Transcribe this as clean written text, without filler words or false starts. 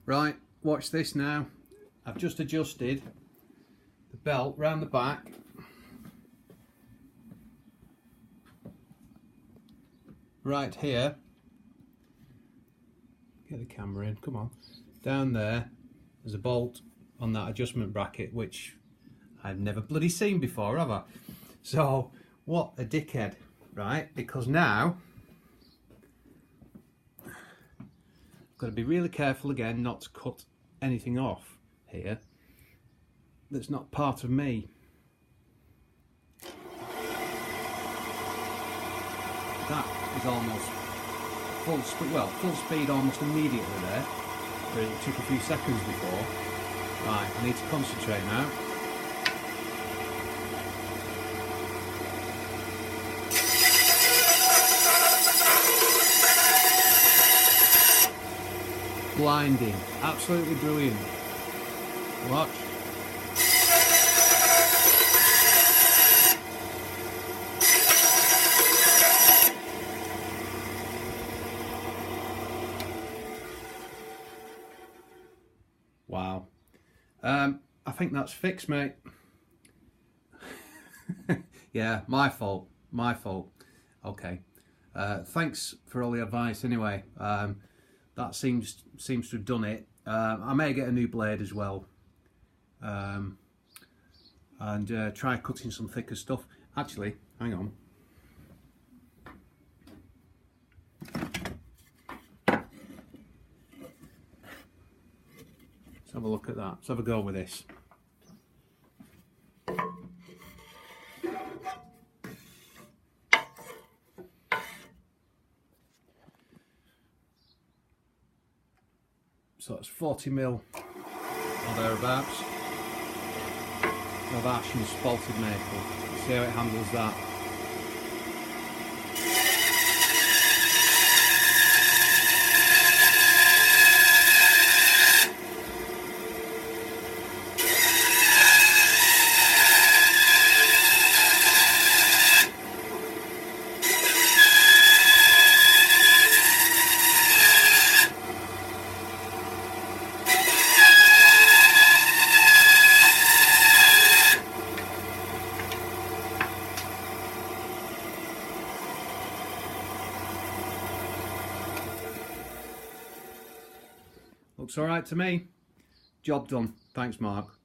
Right, watch this now. I've just adjusted the belt round the back. Right here. Get the camera in, come on. Down there, there's a bolt on that adjustment bracket, which I've never bloody seen before, have I? So, what a dickhead, right? Because now, I've got to be really careful again not to cut anything off here that's not part of me. That is almost full speed almost immediately there. But it took a few seconds before. Right, I need to concentrate now. Blinding, absolutely brilliant. Watch. Wow. I think that's fixed, mate. Yeah, my fault. My fault. Okay. Thanks for all the advice anyway. That seems to have done it. I may get a new blade as well. And try cutting some thicker stuff. Actually, hang on. Let's have a look at that. Let's have a go with this. So it's 40mm or thereabouts of ash and spalted maple. See how it handles that. Looks alright to me. Job done. Thanks, Mark.